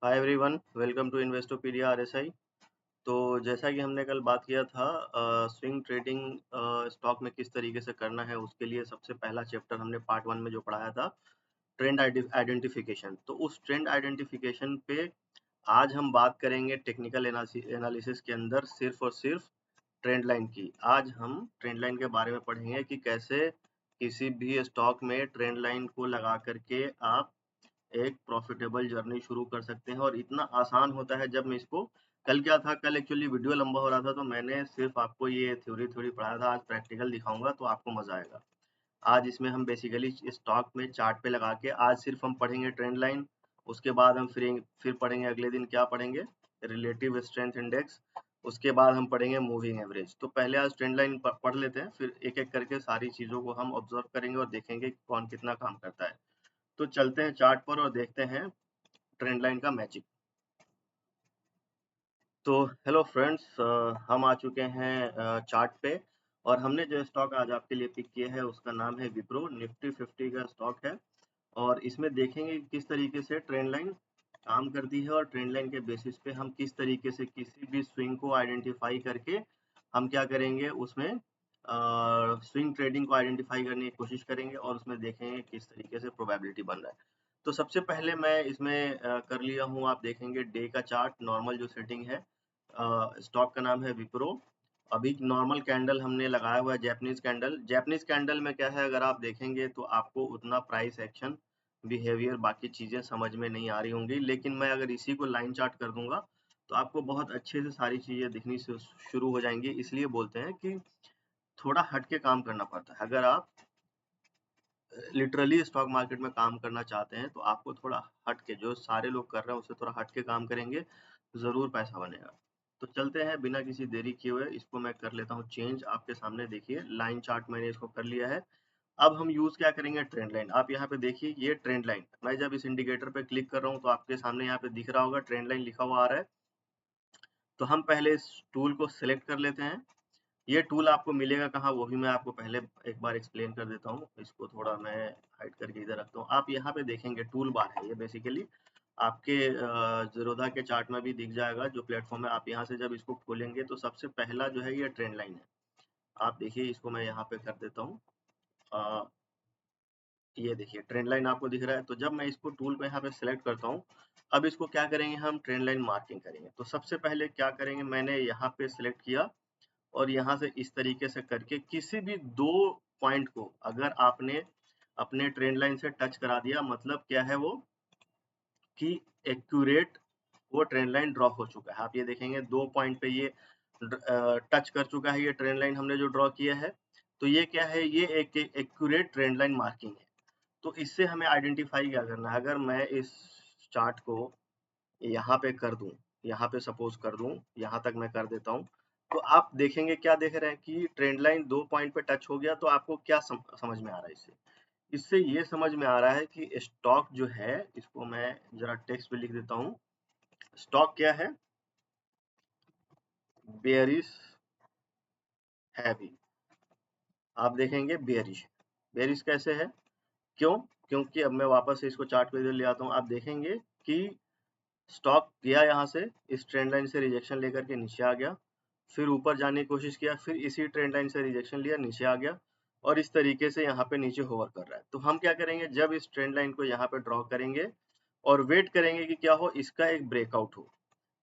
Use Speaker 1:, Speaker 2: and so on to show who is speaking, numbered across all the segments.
Speaker 1: Hi everyone, welcome to Investopedia RSI. तो जैसा कि हमने कल बात किया था स्विंग ट्रेडिंग स्टॉक में किस तरीके से करना है, उसके लिए सबसे पहला चैप्टर हमने पार्ट 1 में जो पढ़ाया था, ट्रेंड आइडेंटिफिकेशन। तो उस ट्रेंड आइडेंटिफिकेशन पे आज हम बात करेंगे टेक्निकल एनालिसिस के अंदर सिर्फ और सिर्फ ट्रेंड लाइन की। आज हम ट्रेंड लाइन के बारे में पढ़ेंगे कि कैसे किसी भी स्टॉक में ट्रेंड लाइन को लगा करके आप एक प्रॉफिटेबल जर्नी शुरू कर सकते हैं। और इतना आसान होता है। जब मैं इसको कल क्या था, कल एक्चुअली वीडियो लंबा हो रहा था, तो मैंने सिर्फ आपको ये थ्योरी पढ़ाया था। आज प्रैक्टिकल दिखाऊंगा तो आपको मजा आएगा। आज इसमें हम बेसिकली स्टॉक में चार्ट पे लगा के आज सिर्फ हम पढ़ेंगे ट्रेंड लाइन। उसके बाद हम फिर पढ़ेंगे अगले दिन क्या पढ़ेंगे, रिलेटिव स्ट्रेंथ इंडेक्स। उसके बाद हम पढ़ेंगे मूविंग एवरेज। तो पहले आज ट्रेंड लाइन पढ़ लेते हैं, फिर एक एक करके सारी चीजों को हम ऑब्जर्व करेंगे और देखेंगे कौन कितना काम करता है। तो चलते हैं चार्ट पर और देखते हैं ट्रेंड लाइन का मैजिक। तो हेलो फ्रेंड्स, हम आ चुके हैं चार्ट पे। और हमने जो स्टॉक आज आपके लिए पिक किया है उसका नाम है विप्रो। निफ्टी 50 का स्टॉक है। और इसमें देखेंगे किस तरीके से ट्रेंड लाइन काम करती है और ट्रेंड लाइन के बेसिस पे हम किस तरीके से किसी भी स्विंग को आइडेंटिफाई करके हम क्या करेंगे, उसमें स्विंग ट्रेडिंग को आइडेंटिफाई करने की कोशिश करेंगे और उसमें देखेंगे किस तरीके से प्रोबेबिलिटी बन रहा है। तो सबसे पहले मैं इसमें कर लिया हूँ, आप देखेंगे डे का चार्ट। नॉर्मल जो सेटिंग है, स्टॉक का नाम है विप्रो। अभी नॉर्मल कैंडल हमने लगाया हुआ है, जैपनीज कैंडल। जैपनीज कैंडल में क्या है, अगर आप देखेंगे तो आपको उतना प्राइस एक्शन, बिहेवियर, बाकी चीजें समझ में नहीं आ रही होंगी। लेकिन मैं अगर इसी को लाइन चार्ट कर दूंगा तो आपको बहुत अच्छे से सारी चीजें दिखनी शुरू हो जाएंगी। इसलिए बोलते हैं कि थोड़ा हट के काम करना पड़ता है। अगर आप लिटरली स्टॉक मार्केट में काम करना चाहते हैं तो आपको थोड़ा हट के, जो सारे लोग कर रहे हैं उससे थोड़ा हट के काम करेंगे, जरूर पैसा बनेगा। तो चलते हैं बिना किसी देरी किए हुए, इसको मैं कर लेता हूँ चेंज। आपके सामने देखिए लाइन चार्ट मैंने इसको कर लिया है। अब हम यूज क्या करेंगे, ट्रेंड लाइन। आप यहाँ पे देखिए ये ट्रेंड लाइन, मैं जब इस इंडिकेटर पे क्लिक कर रहा हूँ तो आपके सामने यहाँ पे दिख रहा होगा ट्रेंड लाइन लिखा हुआ आ रहा है। तो हम पहले इस टूल को सिलेक्ट कर लेते हैं। ये टूल आपको मिलेगा कहाँ, वो भी मैं आपको पहले एक बार एक्सप्लेन कर देता हूँ। इसको थोड़ा मैं हाइड करके इधर रखता हूँ। आप यहाँ पे देखेंगे टूल बार है ये बेसिकली। आपके ज़ीरोधा के चार्ट में भी दिख जाएगा जो प्लेटफॉर्म है। आप यहाँ से जब इसको खोलेंगे तो सबसे पहला जो है ये ट्रेंड लाइन है। आप देखिए, इसको मैं यहाँ पे कर देता हूँ। ये देखिए ट्रेंड लाइन आपको दिख रहा है। तो जब मैं इसको टूल पे यहाँ पे सिलेक्ट करता हूँ, अब इसको क्या करेंगे, हम ट्रेंड लाइन मार्किंग करेंगे। तो सबसे पहले क्या करेंगे, मैंने यहाँ पे सिलेक्ट किया और यहाँ से इस तरीके से करके किसी भी दो पॉइंट को अगर आपने अपने ट्रेंड लाइन से टच करा दिया, मतलब क्या है वो, कि एक्यूरेट वो ट्रेंड लाइन ड्रॉ हो चुका है। आप ये देखेंगे दो पॉइंट पे ये टच कर चुका है, ये ट्रेंड लाइन हमने जो ड्रॉ किया है। तो ये क्या है, ये एक एक्यूरेट ट्रेंड लाइन मार्किंग है। तो इससे हमें आइडेंटिफाई क्या करना है, अगर मैं इस चार्ट को यहाँ पे कर दूं, यहाँ पे सपोज कर दूं, यहाँ तक मैं कर देता हूँ, तो आप देखेंगे क्या देख रहे हैं कि ट्रेंड लाइन दो पॉइंट पे टच हो गया। तो आपको क्या समझ में आ रहा है इससे, इससे ये समझ में आ रहा है कि स्टॉक जो है, इसको मैं जरा टेक्स्ट पे लिख देता हूँ। स्टॉक क्या है, बेयरिश हैवी। आप देखेंगे बेयरिश, बेयरिश कैसे है, क्यों, क्योंकि अब मैं वापस से इसको चार्ट पे इधर ले आता हूँ। आप देखेंगे कि स्टॉक गया यहाँ से, इस ट्रेंड लाइन से रिजेक्शन लेकर के नीचे आ गया, फिर ऊपर जाने की कोशिश किया, फिर इसी ट्रेंड लाइन से रिजेक्शन लिया, नीचे आ गया, और इस तरीके से यहाँ पे नीचे होवर कर रहा है। तो हम क्या करेंगे, जब इस ट्रेंड लाइन को यहाँ पे ड्रॉ करेंगे और वेट करेंगे कि क्या हो, इसका एक ब्रेकआउट हो।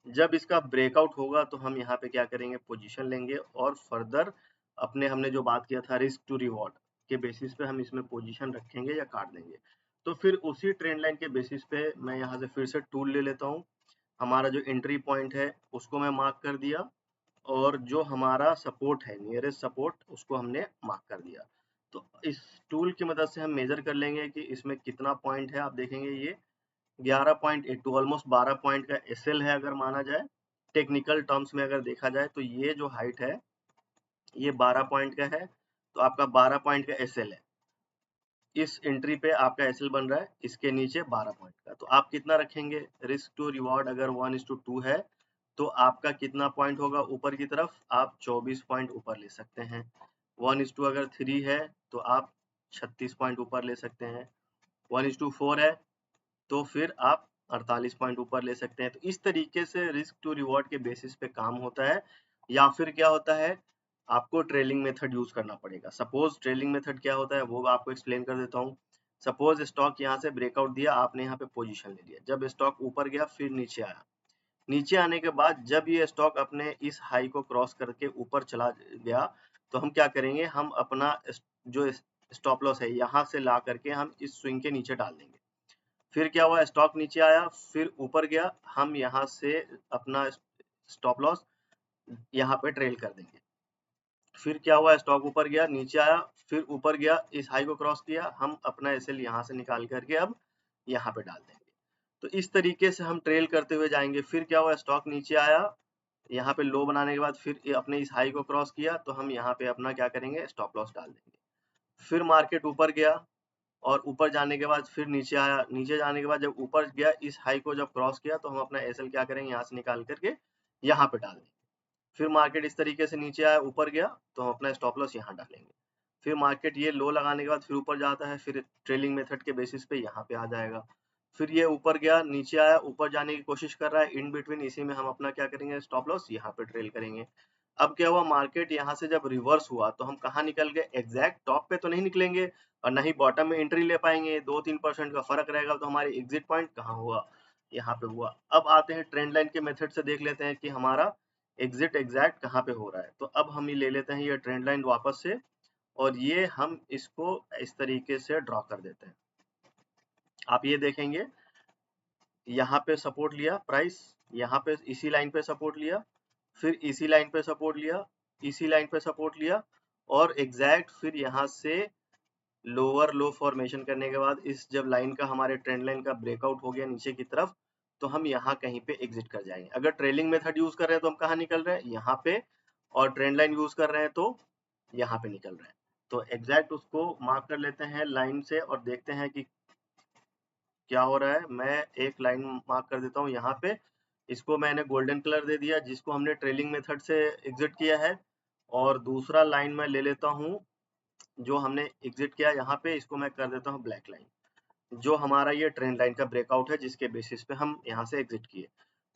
Speaker 1: जब इसका ब्रेकआउट होगा तो हम यहाँ पे क्या करेंगे, पोजीशन लेंगे और फर्दर अपने हमने जो बात किया था रिस्क टू रिवॉर्ड के बेसिस पे हम इसमें पोजीशन रखेंगे या काट देंगे। तो फिर उसी ट्रेंड लाइन के बेसिस पे मैं यहाँ से फिर से टूल ले लेता हूँ। हमारा जो एंट्री पॉइंट है उसको मैं मार्क कर दिया, और जो हमारा सपोर्ट है, नियरेस्ट सपोर्ट, उसको हमने मार्क कर दिया। तो इस टूल की मदद से हम मेजर कर लेंगे कि इसमें कितना पॉइंट है। आप देखेंगे ये 11.82, ऑलमोस्ट 12 पॉइंट का एसएल है अगर माना जाए। टेक्निकल टर्म्स में अगर देखा जाए तो ये जो हाइट है ये 12 पॉइंट का है। तो आपका 12 पॉइंट का एसएल है। इस एंट्री पे आपका एसएल बन रहा है, इसके नीचे 12 पॉइंट का। तो आप कितना रखेंगे, रिस्क टू रिवॉर्ड अगर 1:2 है तो आपका कितना पॉइंट होगा ऊपर की तरफ, आप 24 पॉइंट ऊपर ले सकते हैं। 1:2 अगर 3 है तो आप 36 पॉइंट ऊपर ले सकते हैं। 1:4 है तो फिर आप 48 पॉइंट ऊपर ले सकते हैं। तो इस तरीके से रिस्क टू रिवॉर्ड के बेसिस पे काम होता है। या फिर क्या होता है, आपको ट्रेलिंग मेथड यूज करना पड़ेगा। सपोज ट्रेलिंग मेथड क्या होता है वो आपको एक्सप्लेन कर देता हूँ। सपोज स्टॉक यहाँ से ब्रेकआउट दिया, आपने यहाँ पे पोजीशन ले लिया, जब स्टॉक ऊपर गया फिर नीचे आया, नीचे आने के बाद जब ये स्टॉक अपने इस हाई को क्रॉस करके ऊपर चला गया, तो हम क्या करेंगे, हम अपना जो स्टॉप लॉस है यहाँ से ला करके हम इस स्विंग के नीचे डाल देंगे। फिर क्या हुआ, स्टॉक नीचे आया फिर ऊपर गया, हम यहाँ से अपना स्टॉप लॉस यहाँ पे ट्रेल कर देंगे। फिर क्या हुआ, स्टॉक ऊपर गया, नीचे आया, फिर ऊपर गया, इस हाई को क्रॉस किया, हम अपना एसएल यहाँ से निकाल करके अब यहाँ पे डाल देंगे। तो इस तरीके से हम ट्रेल करते हुए जाएंगे। फिर क्या हुआ, स्टॉक नीचे आया, यहाँ पे लो बनाने के बाद फिर अपने इस हाई को क्रॉस किया, तो हम यहाँ पे अपना क्या करेंगे, स्टॉप लॉस डाल देंगे। फिर मार्केट ऊपर गया और ऊपर जाने के बाद फिर नीचे आया, नीचे जाने के बाद जब ऊपर गया, इस हाई को जब क्रॉस किया, तो हम अपना एसएल क्या करेंगे, यहाँ से निकाल करके यहाँ पे डाल देंगे। फिर मार्केट इस तरीके से नीचे आया, ऊपर गया, तो हम अपना स्टॉप लॉस यहाँ डालेंगे। फिर मार्केट ये लो लगाने के बाद फिर ऊपर जाता है, फिर ट्रेलिंग मेथड के बेसिस पे यहाँ पे आ जाएगा। फिर ये ऊपर गया, नीचे आया, ऊपर जाने की कोशिश कर रहा है, इन बिटवीन इसी में हम अपना क्या करेंगे, स्टॉप लॉस यहाँ पे ट्रेल करेंगे। अब क्या हुआ, मार्केट यहाँ से जब रिवर्स हुआ तो हम कहाँ निकल गए, एग्जैक्ट टॉप पे तो नहीं निकलेंगे और न ही बॉटम में एंट्री ले पाएंगे, 2-3% का फर्क रहेगा। तो हमारी एग्जिट पॉइंट कहाँ हुआ, यहाँ पे हुआ। अब आते हैं ट्रेंड लाइन के मेथड से, देख लेते हैं कि हमारा एग्जिट एग्जैक्ट कहाँ पे हो रहा है। तो अब हम ये ले लेते हैं ये ट्रेंड लाइन वापस से, और ये हम इसको इस तरीके से ड्रॉ कर देते हैं। आप ये देखेंगे यहाँ पे सपोर्ट लिया प्राइस, यहाँ पे इसी लाइन पे सपोर्ट लिया, फिर इसी लाइन पे सपोर्ट लिया, इसी लाइन पे सपोर्ट लिया, और एग्जैक्ट फिर यहाँ से लोअर लो फॉर्मेशन करने के बाद इस जब लाइन का, हमारे ट्रेंड लाइन का ब्रेकआउट हो गया नीचे की तरफ, तो हम यहाँ कहीं पे एग्जिट कर जाएंगे। अगर ट्रेलिंग मेथड यूज कर रहे हैं तो हम कहाँ निकल रहे हैं, यहाँ पे, और ट्रेंड लाइन यूज कर रहे हैं तो यहाँ पे निकल रहे हैं। तो एग्जैक्ट उसको मार्क कर लेते हैं लाइन से और देखते हैं कि क्या हो रहा है। मैं एक लाइन मार्क कर देता हूँ यहाँ पे, इसको मैंने गोल्डन कलर दे दिया जिसको हमने ट्रेलिंग मेथड से एग्जिट किया है, और दूसरा लाइन मैं ले लेता हूँ जो हमने एग्जिट किया यहाँ पे, इसको मैं कर देता हूँ ब्लैक लाइन, जो हमारा ये ट्रेंड लाइन का ब्रेकआउट है जिसके बेसिस पे हम यहाँ से एग्जिट किए।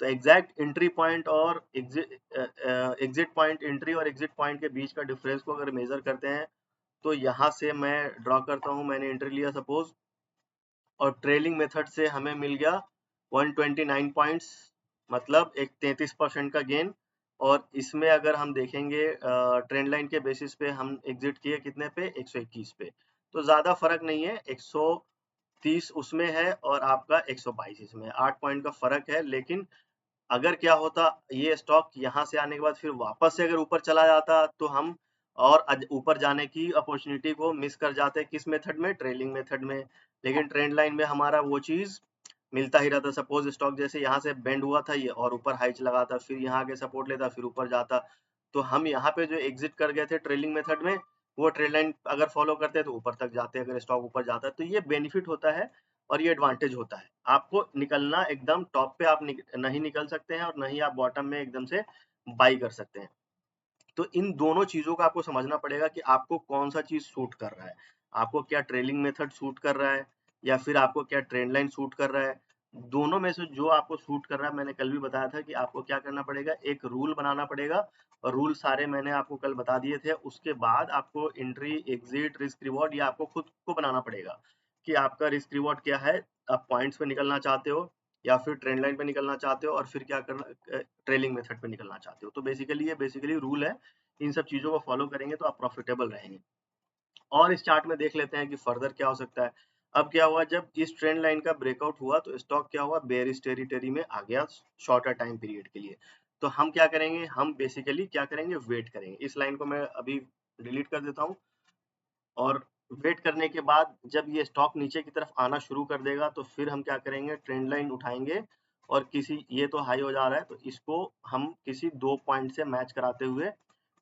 Speaker 1: तो एग्जैक्ट एंट्री पॉइंट और एग्जिट पॉइंट, एंट्री और एग्जिट पॉइंट के बीच का डिफरेंस को अगर मेजर करते हैं, तो यहाँ से मैं ड्रॉ करता हूँ, मैंने एंट्री लिया सपोज, और ट्रेलिंग मेथड से हमें मिल गया 129 पॉइंट्स, मतलब एक 33% का गेन। और इसमें अगर हम देखेंगे ट्रेंड लाइन के बेसिस पे हम एग्जिट किए कितने पे, 121 पे। तो ज्यादा फर्क नहीं है, 130 उसमें है और आपका 122 इसमें, 8 पॉइंट का फर्क है। लेकिन अगर क्या होता, ये स्टॉक यहाँ से आने के बाद फिर वापस से अगर ऊपर चला जाता, तो हम और ऊपर जाने की अपॉर्चुनिटी को मिस कर जाते, किस मेथड में, ट्रेलिंग मेथड में। लेकिन ट्रेंड लाइन में हमारा वो चीज मिलता ही रहता। सपोज स्टॉक जैसे यहाँ से बेंड हुआ था ये और ऊपर हाइच लगाता, फिर यहाँ आके सपोर्ट लेता, फिर ऊपर जाता, तो हम यहाँ पे जो एग्जिट कर गए थे ट्रेलिंग मेथड में, वो ट्रेंड लाइन अगर फॉलो करते तो ऊपर तक जाते, अगर स्टॉक ऊपर जाता। तो ये बेनिफिट होता है और ये एडवांटेज होता है। आपको निकलना एकदम टॉप पे आप नहीं निकल सकते हैं, और नहीं आप बॉटम में एकदम से बाई कर सकते हैं। तो इन दोनों चीजों का आपको समझना पड़ेगा कि आपको कौन सा चीज सूट कर रहा है। आपको क्या ट्रेलिंग मेथड सूट कर रहा है, या फिर आपको क्या ट्रेंड लाइन सूट कर रहा है। दोनों में से जो आपको सूट कर रहा है, मैंने कल भी बताया था कि आपको क्या करना पड़ेगा, एक रूल बनाना पड़ेगा, और रूल सारे मैंने आपको कल बता दिए थे। उसके बाद आपको एंट्री, एग्जिट, रिस्क रिवॉर्ड, ये आपको खुद को बनाना पड़ेगा कि आपका रिस्क रिवॉर्ड क्या है। आप पॉइंट्स पे निकलना चाहते हो, या फिर ट्रेंड लाइन पे निकलना चाहते हो, और फिर क्या करना, ट्रेलिंग मेथड पे निकलना चाहते हो। तो बेसिकली ये बेसिकली रूल है, इन सब चीजों को फॉलो करेंगे तो आप प्रॉफिटेबल रहेंगे। और इस चार्ट में देख लेते हैं कि फर्दर क्या हो सकता है। अब क्या हुआ, जब इस ट्रेंड लाइन का ब्रेकआउट हुआ तो स्टॉक क्या हुआ, बेयरिश टेरिटरी में आ गया शॉर्टर टाइम पीरियड के लिए। तो हम क्या करेंगे, हम बेसिकली क्या करेंगे, वेट करेंगे। इस लाइन को मैं अभी डिलीट कर देता हूँ, और वेट करने के बाद जब ये स्टॉक नीचे की तरफ आना शुरू कर देगा, तो फिर हम क्या करेंगे, ट्रेंड लाइन उठाएंगे, और किसी, ये तो हाई हो जा रहा है तो इसको हम किसी 2 पॉइंट से मैच कराते हुए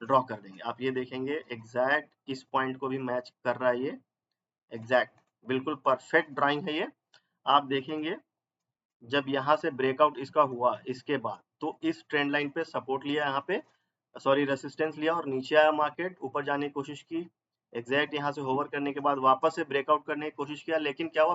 Speaker 1: ड्रॉ कर देंगे। आप ये देखेंगे एग्जैक्ट इस पॉइंट को भी मैच कर रहा है ये, एग्जैक्ट बिल्कुल परफेक्ट ड्राइंग है ये। आप देखेंगे जब यहाँ से ब्रेकआउट इसका हुआ, इसके बाद तो इस ट्रेंड लाइन पे सपोर्ट लिया, यहाँ पे सॉरी रेसिस्टेंस लिया, और नीचे आया, मार्केट ऊपर जाने की कोशिश की, एग्जैक्ट यहाँ से होवर करने के बाद वापस से ब्रेकआउट करने की कोशिश किया, लेकिन क्या हुआ,